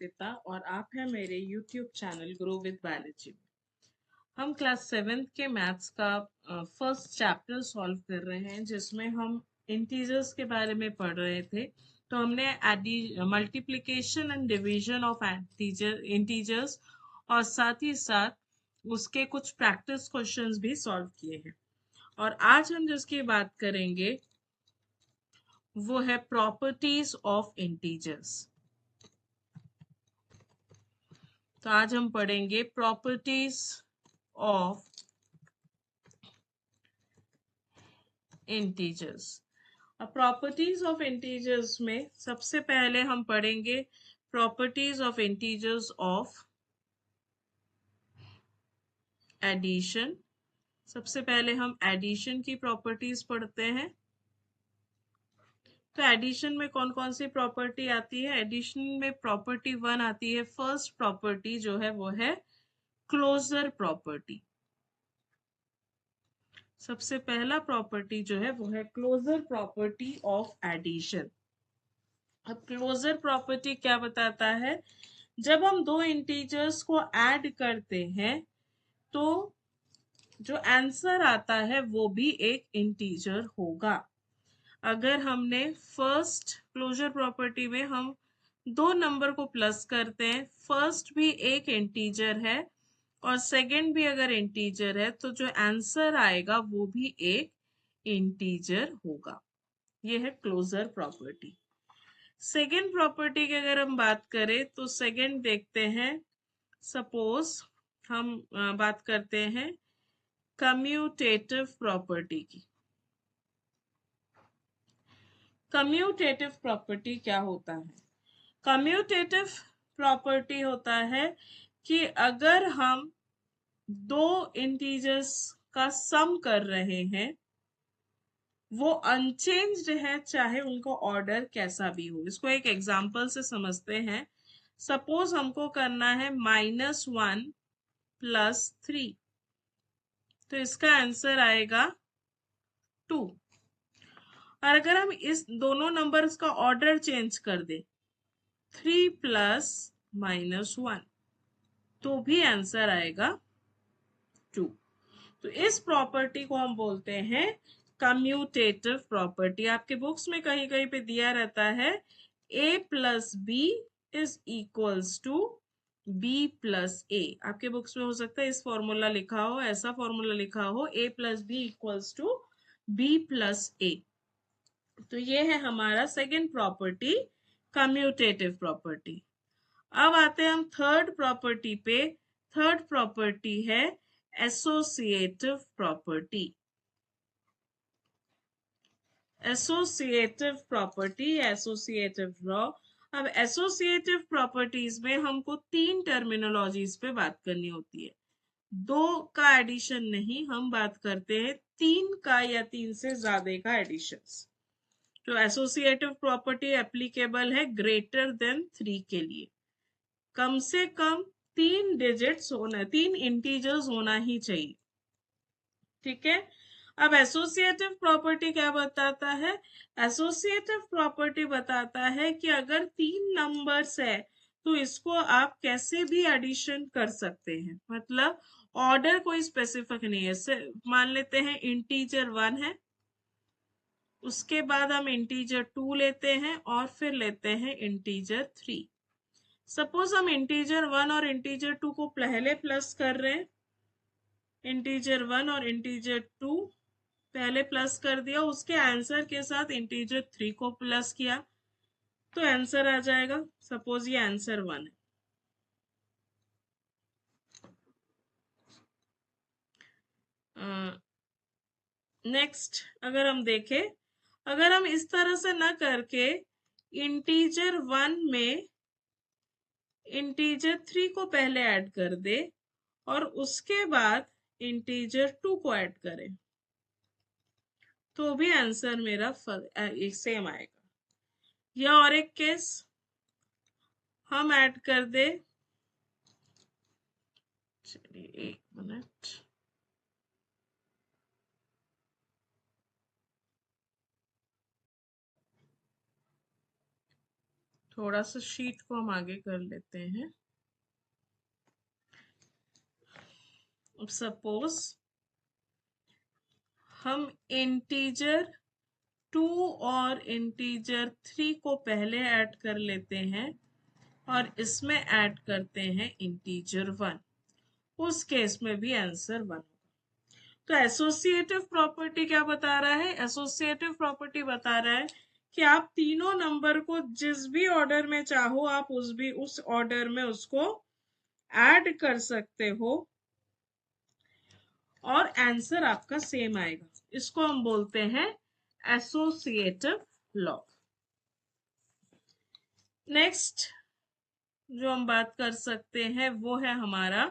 अर्पिता और आप हैं मेरे YouTube channel grow with biology में। हम क्लास 7th के मैथ्स का फर्स्ट चैप्टर सॉल्व कर रहे हैं, जिसमें हम इंटीजर्स के बारे में पढ़ रहे थे। तो हमने multiplication and division of integers और साथ ही साथ उसके कुछ प्रैक्टिस क्वेश्चंस भी सॉल्व किए हैं। और आज हम जिसकी बात करेंगे वो है प्रॉपर्टीज ऑफ इंटीजर्स। तो आज हम पढ़ेंगे प्रॉपर्टीज ऑफ इंटीजर्स। अब प्रॉपर्टीज ऑफ इंटीजर्स में सबसे पहले हम पढ़ेंगे properties of integers of addition. सबसे पहले हम एडिशन की प्रॉपर्टीज पढ़ते हैं। तो एडिशन में कौन कौन सी प्रॉपर्टी आती है? एडिशन में प्रॉपर्टी 1 आती है। फर्स्ट प्रॉपर्टी जो है वो है क्लोजर प्रॉपर्टी। सबसे पहला प्रॉपर्टी जो है वो है क्लोजर प्रॉपर्टी ऑफ एडिशन। अब क्लोजर प्रॉपर्टी क्या बताता है? जब हम दो इंटीजर्स को ऐड करते हैं तो जो आंसर आता है वो भी एक इंटीजर होगा। अगर हमने फर्स्ट क्लोजर प्रॉपर्टी में हम दो नंबर को प्लस करते हैं, फर्स्ट भी एक इंटीजर है और सेकंड भी अगर इंटीजर है, तो जो आंसर आएगा वो भी एक इंटीजर होगा। ये है क्लोजर प्रॉपर्टी। सेकंड प्रॉपर्टी की अगर हम बात करें तो सेकंड देखते हैं। सपोज हम बात करते हैं कम्यूटेटिव प्रॉपर्टी की। कम्यूटेटिव प्रॉपर्टी क्या होता है? कम्यूटेटिव प्रॉपर्टी होता है कि अगर हम दो इंटीजर्स का सम कर रहे हैं, वो अनचेंज्ड है चाहे उनका ऑर्डर कैसा भी हो। इसको एक एग्जांपल से समझते हैं। सपोज हमको करना है -1 + 3, तो इसका आंसर आएगा 2। और अगर हम इस दोनों नंबर्स का ऑर्डर चेंज कर दे, 3 + -1, तो भी आंसर आएगा 2। तो इस प्रॉपर्टी को हम बोलते हैं कम्यूटेटिव प्रॉपर्टी। आपके बुक्स में कहीं कहीं पे दिया रहता है a + b = b + a। आपके बुक्स में हो सकता है इस फॉर्मूला लिखा हो, ऐसा फॉर्मूला लिखा हो a + b = b + a। तो ये है हमारा सेकंड प्रॉपर्टी, कम्यूटेटिव प्रॉपर्टी। अब आते हैं हम थर्ड प्रॉपर्टी पे। थर्ड प्रॉपर्टी है associative property. Associative property, associative law. अब एसोसिएटिव प्रॉपर्टीज में हमको तीन टर्मिनोलॉजीज पे बात करनी होती है। दो का एडिशन नहीं, हम बात करते हैं तीन का या तीन से ज्यादा का एडिशन। तो एसोसिएटिव प्रॉपर्टी एप्लीकेबल है ग्रेटर देन 3 के लिए। कम से कम 3 डिजिट्स होना, 3 इंटीजर्स होना ही चाहिए। ठीक है। अब एसोसिएटिव प्रॉपर्टी क्या बताता है? एसोसिएटिव प्रॉपर्टी बताता है कि अगर 3 नंबर्स है तो इसको आप कैसे भी एडिशन कर सकते हैं। मतलब ऑर्डर कोई स्पेसिफिक नहीं है। मान लेते हैं इंटीजर 1 है, उसके बाद हम इंटीजर 2 लेते हैं और फिर लेते हैं इंटीजर 3। सपोज हम इंटीजर 1 और इंटीजर 2 को पहले प्लस कर रहे हैं। इंटीजर 1 और इंटीजर 2 पहले प्लस कर दिया, उसके आंसर के साथ इंटीजर 3 को प्लस किया, तो आंसर आ जाएगा। सपोज ये आंसर 1 है। नेक्स्ट अगर हम देखें, अगर हम इस तरह से ना करके इंटीजर 1 में इंटीजर 3 को पहले ऐड कर दे और उसके बाद इंटीजर 2 को ऐड करें, तो भी आंसर मेरा सेम आएगा। या और एक केस हम ऐड कर दे, चलिए 1 मिनट। थोड़ा सा शीट को हम आगे कर लेते हैं। सपोज हम इंटीजर 2 और इंटीजर 3 को पहले ऐड कर लेते हैं और इसमें ऐड करते हैं इंटीजर 1, उस केस में भी आंसर 1 होगा। तो एसोसिएटिव प्रॉपर्टी क्या बता रहा है? एसोसिएटिव प्रॉपर्टी बता रहा है कि आप तीनों नंबर को जिस भी ऑर्डर में चाहो आप उस ऑर्डर में उसको ऐड कर सकते हो और आंसर आपका सेम आएगा। इसको हम बोलते हैं एसोसिएटिव लॉ। नेक्स्ट जो हम बात कर सकते हैं वो है हमारा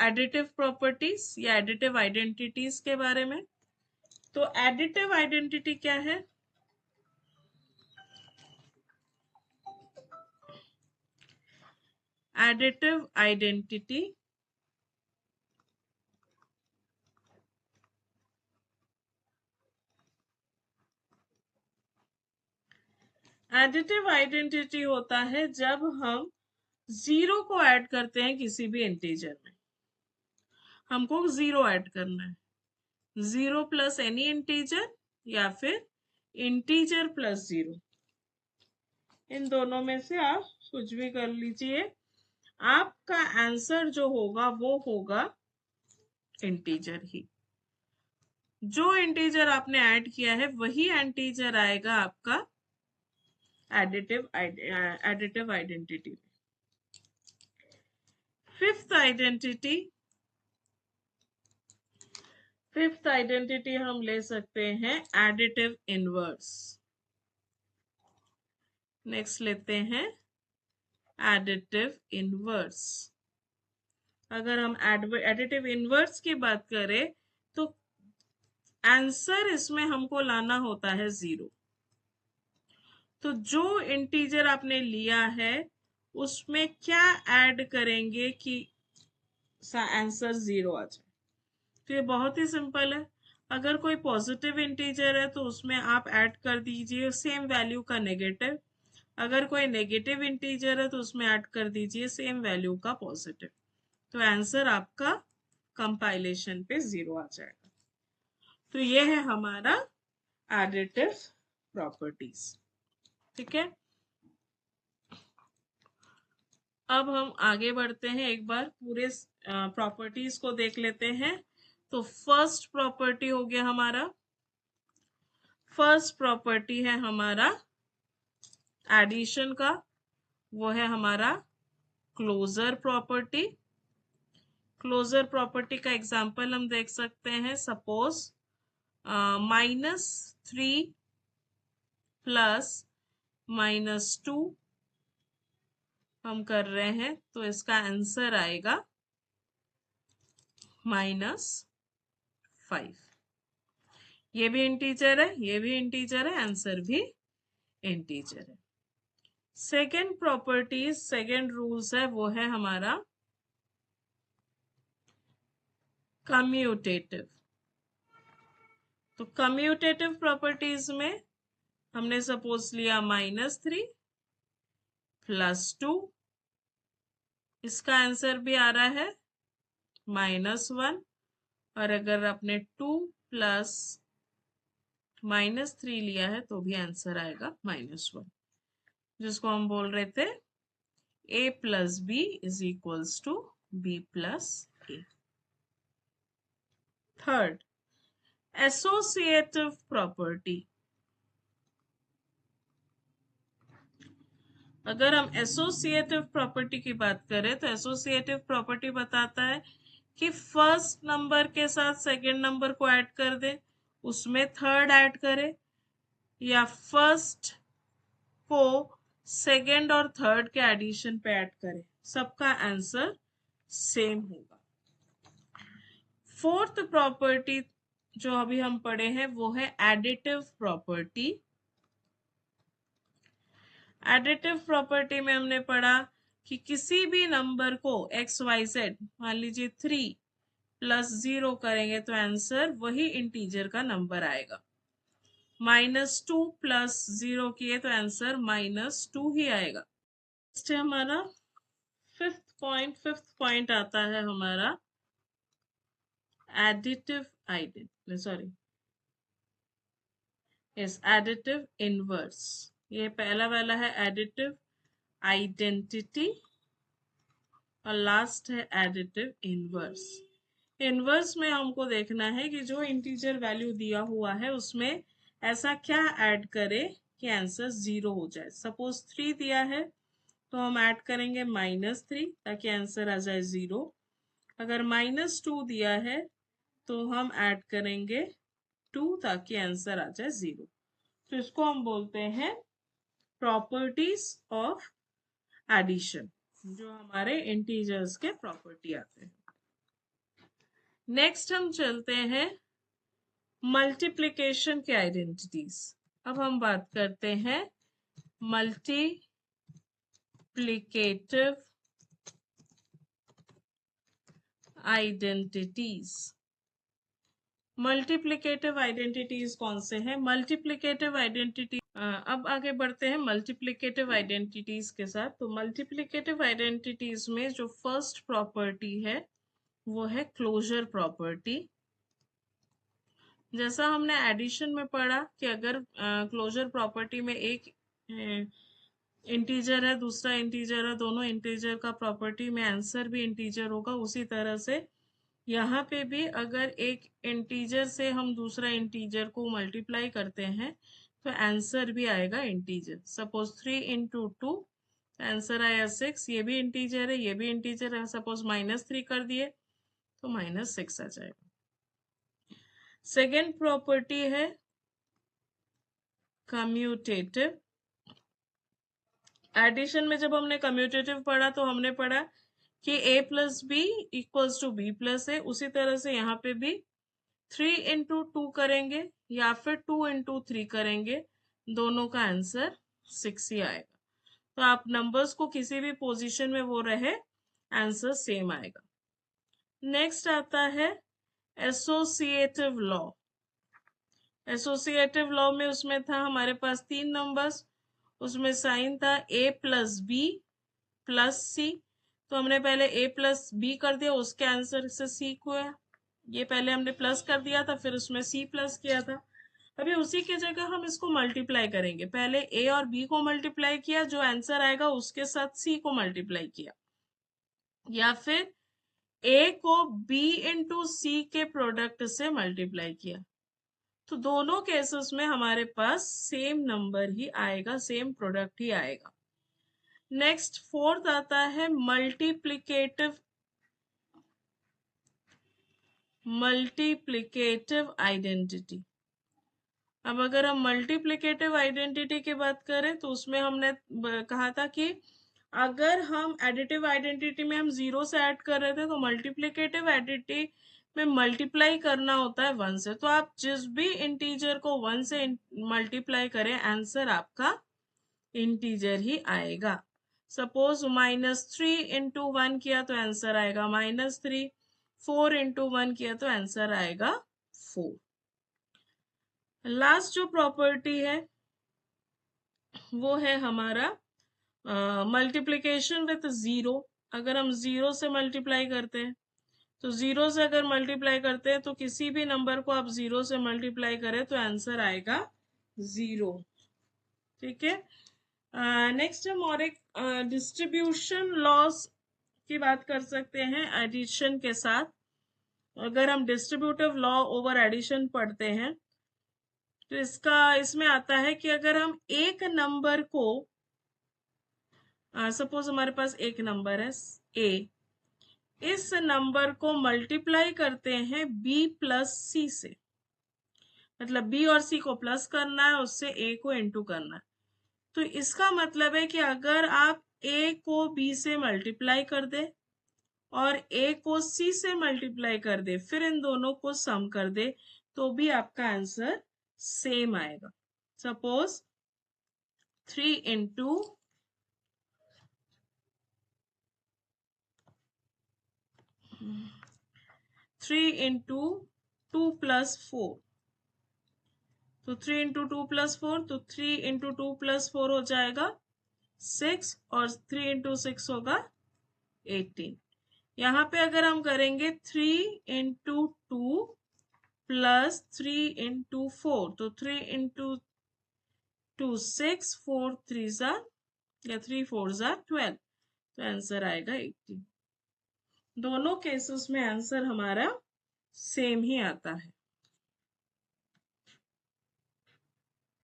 एडिटिव प्रॉपर्टीज या एडिटिव आइडेंटिटीज के बारे में। तो एडिटिव आइडेंटिटी क्या है? एडिटिव आइडेंटिटी एडिटिव आइडेंटिटी होता है जब हम 0 को ऐड करते हैं किसी भी इंटीजर में। हमको 0 ऐड करना है, 0 प्लस एनी इंटीजर या फिर इंटीजर प्लस 0, इन दोनों में से आप कुछ भी कर लीजिए। आपका आंसर जो होगा वो होगा इंटीजर ही। जो इंटीजर आपने ऐड किया है वही इंटीजर आएगा आपका एडिटिव आइडेंटिटी। फिफ्थ आइडेंटिटी हम ले सकते हैं एडिटिव इनवर्स। नेक्स्ट लेते हैं एडिटिव इनवर्स। अगर हम एडिटिव इनवर्स की बात करें तो आंसर इसमें हमको लाना होता है 0। तो जो इंटीजर आपने लिया है उसमें क्या ऐड करेंगे कि आंसर 0 आ जाए? तो ये बहुत ही सिंपल है। अगर कोई पॉजिटिव इंटीजर है तो उसमें आप ऐड कर दीजिए सेम वैल्यू का नेगेटिव। अगर कोई नेगेटिव इंटीजर है तो उसमें ऐड कर दीजिए सेम वैल्यू का पॉजिटिव। तो आंसर आपका कंपाइलेशन पे 0 आ जाएगा। तो ये है हमारा एडिटिव प्रॉपर्टीज। ठीक है, अब हम आगे बढ़ते हैं, एक बार पूरे प्रॉपर्टीज को देख लेते हैं। तो फर्स्ट प्रॉपर्टी हो गया हमारा, फर्स्ट प्रॉपर्टी है हमारा एडिशन का, वो है हमारा क्लोजर प्रॉपर्टी। क्लोजर प्रॉपर्टी का एग्जांपल हम देख सकते हैं। सपोज -3 प्लस -2 हम कर रहे हैं तो इसका आंसर आएगा -5। ये भी इंटीजर है, ये भी इंटीजर है, आंसर भी इंटीजर है। सेकेंड प्रॉपर्टीज, सेकेंड रूल्स है वो है हमारा कम्यूटेटिव। तो कम्यूटेटिव प्रॉपर्टीज में हमने सपोज लिया -3 +2, इसका आंसर भी आ रहा है -1। और अगर आपने 2 प्लस -3 लिया है तो भी आंसर आएगा -1, जिसको हम बोल रहे थे a + b = b + a। Third, associative property. अगर हम एसोसिएटिव प्रॉपर्टी की बात करें तो एसोसिएटिव प्रॉपर्टी बताता है कि फर्स्ट नंबर के साथ सेकंड नंबर को ऐड कर दे, उसमें थर्ड ऐड करे, या फर्स्ट को सेकंड और थर्ड के एडिशन पे ऐड करे, सबका आंसर सेम होगा। फोर्थ प्रॉपर्टी जो अभी हम पढ़े हैं वो है एडिटिव प्रॉपर्टी। एडिटिव प्रॉपर्टी में हमने पढ़ा कि किसी भी नंबर को XYZ, मान लीजिए 3 + 0 करेंगे तो आंसर वही इंटीजर का नंबर आएगा। -2 प्लस 0 किए तो आंसर -2 ही आएगा। नेक्स्ट है हमारा फिफ्थ पॉइंट आता है हमारा additive identity, sorry yes additive inverse. ये पहला वाला है एडिटिव आइडेंटिटी और लास्ट है एडिटिव इनवर्स। इनवर्स में हमको देखना है कि जो इंटीजर वैल्यू दिया हुआ है उसमें ऐसा क्या ऐड करे कि आंसर 0 हो जाए। सपोज 3 दिया है तो हम ऐड करेंगे -3 ताकि आंसर आ जाए 0। अगर -2 दिया है तो हम ऐड करेंगे 2 ताकि आंसर आ जाए 0। तो इसको हम बोलते हैं प्रॉपर्टीज ऑफ एडिशन, जो हमारे इंटीजर्स के प्रॉपर्टी आते हैं। नेक्स्ट हम चलते हैं मल्टीप्लिकेशन के आइडेंटिटीज। अब हम बात करते हैं मल्टीप्लिकेटिव आइडेंटिटीज। मल्टीप्लिकेटिव आइडेंटिटीज कौन से हैं? मल्टीप्लिकेटिव आइडेंटिटी अब आगे बढ़ते हैं मल्टीप्लिकेटिव आइडेंटिटीज के साथ। तो मल्टीप्लिकेटिव आइडेंटिटीज में जो फर्स्ट प्रॉपर्टी है वो है क्लोजर प्रॉपर्टी। जैसा हमने एडिशन में पढ़ा कि अगर क्लोजर प्रॉपर्टी में एक इंटीजर है दूसरा इंटीजर है, दोनों इंटीजर का प्रॉपर्टी में आंसर भी इंटीजर होगा, उसी तरह से यहाँ पे भी अगर एक इंटीजर से हम दूसरा इंटीजर को मल्टीप्लाई करते हैं तो आंसर भी आएगा इंटीजर। सपोज 3 इंटू 2 आंसर आया 6, ये भी इंटीजर है ये भी इंटीजर है। सपोज -3 कर दिए तो -6 आ जाएगा। सेकेंड प्रॉपर्टी है कम्यूटेटिव। एडिशन में जब हमने कम्यूटेटिव पढ़ा तो हमने पढ़ा कि a plus B equals to B plus A. उसी तरह से यहाँ पे भी 3 इंटू 2 करेंगे या फिर 2 इंटू 3 करेंगे, दोनों का आंसर 6 ही आएगा। तो आप नंबर्स को किसी भी पोजीशन में वो रहे आंसर सेम आएगा। नेक्स्ट आता है एसोसिएटिव लॉ। एसोसिएटिव लॉ में उसमें था हमारे पास 3 नंबर्स, उसमें साइन था a प्लस बी प्लस सी। तो हमने पहले a प्लस बी कर दिया, उसके आंसर से c को है, ये पहले हमने प्लस कर दिया था फिर उसमें c प्लस किया था। अभी उसी की जगह हम इसको मल्टीप्लाई करेंगे। पहले a और b को मल्टीप्लाई किया, जो आंसर आएगा उसके साथ c को मल्टीप्लाई किया, या फिर a को b इंटू सी के प्रोडक्ट से मल्टीप्लाई किया। तो दोनों केसेस में हमारे पास सेम नंबर ही आएगा, सेम प्रोडक्ट ही आएगा। नेक्स्ट फोर्थ आता है मल्टीप्लिकेटिव आइडेंटिटी। अब अगर हम मल्टीप्लिकेटिव आइडेंटिटी की बात करें तो उसमें हमने कहा था कि अगर हम एडिटिव आइडेंटिटी में हम 0 से ऐड कर रहे थे तो मल्टीप्लिकेटिव आइडेंटिटी में मल्टीप्लाई करना होता है 1 से। तो आप जिस भी इंटीजर को 1 से मल्टीप्लाई करें आंसर आपका इंटीजर ही आएगा। सपोज -3 इंटू 1 किया तो आंसर आएगा -3, 4 इंटू 1 किया तो आंसर आएगा 4। लास्ट जो प्रॉपर्टी है वो है हमारा मल्टीप्लिकेशन विथ 0। अगर हम 0 से मल्टीप्लाई करते हैं तो 0 से अगर मल्टीप्लाई करते हैं तो किसी भी नंबर को आप 0 से मल्टीप्लाई करें तो आंसर आएगा 0। ठीक है। नेक्स्ट हम और एक डिस्ट्रीब्यूशन लॉस की बात कर सकते हैं एडिशन के साथ। अगर हम डिस्ट्रीब्यूटिव लॉ ओवर एडिशन पढ़ते हैं तो इसमें आता है कि अगर हम एक नंबर को सपोज हमारे पास एक नंबर है a, इस नंबर को मल्टीप्लाई करते हैं b प्लस सी से, मतलब b और c को प्लस करना है उससे a को इंटू करना है। तो इसका मतलब है कि अगर आप a को b से मल्टीप्लाई कर दे और a को c से मल्टीप्लाई कर दे फिर इन दोनों को सम कर दे तो भी आपका आंसर सेम आएगा। सपोज 3 इंटू 2 प्लस 4 तो 3 इंटू 2 प्लस 4, तो 3 इंटू 2 प्लस 4 हो जाएगा 6 और 3 इंटू 6 होगा 18। यहाँ पे अगर हम करेंगे 3 इंटू 2 प्लस 3 इंटू 4, तो 3 इंटू 2 6, 4 3 ज़ा या 3 4 ज़ा 12, तो आंसर आएगा 18। दोनों केसेस में आंसर हमारा सेम ही आता है।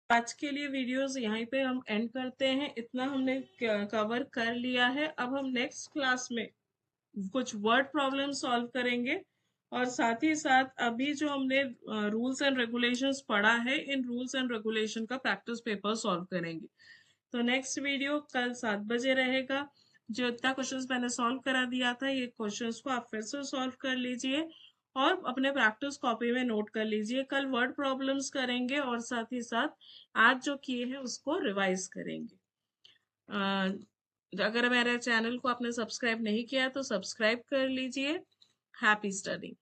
आज के लिए वीडियोस यहीं पे हम एंड करते हैं। इतना हमने कवर कर लिया है। अब हम नेक्स्ट क्लास में कुछ वर्ड प्रॉब्लम सॉल्व करेंगे और साथ ही साथ अभी जो हमने रूल्स एंड रेगुलेशंस पढ़ा है, इन रूल्स एंड रेगुलेशन का प्रैक्टिस पेपर सॉल्व करेंगे। तो नेक्स्ट वीडियो कल 7 बजे रहेगा। जो इतना क्वेश्चंस मैंने सॉल्व करा दिया था, ये क्वेश्चंस को आप फिर से सॉल्व कर लीजिए और अपने प्रैक्टिस कॉपी में नोट कर लीजिए। कल वर्ड प्रॉब्लम्स करेंगे और साथ ही साथ आज जो किए हैं उसको रिवाइज करेंगे। अगर मेरे चैनल को आपने सब्सक्राइब नहीं किया तो सब्सक्राइब कर लीजिए। Happy studying.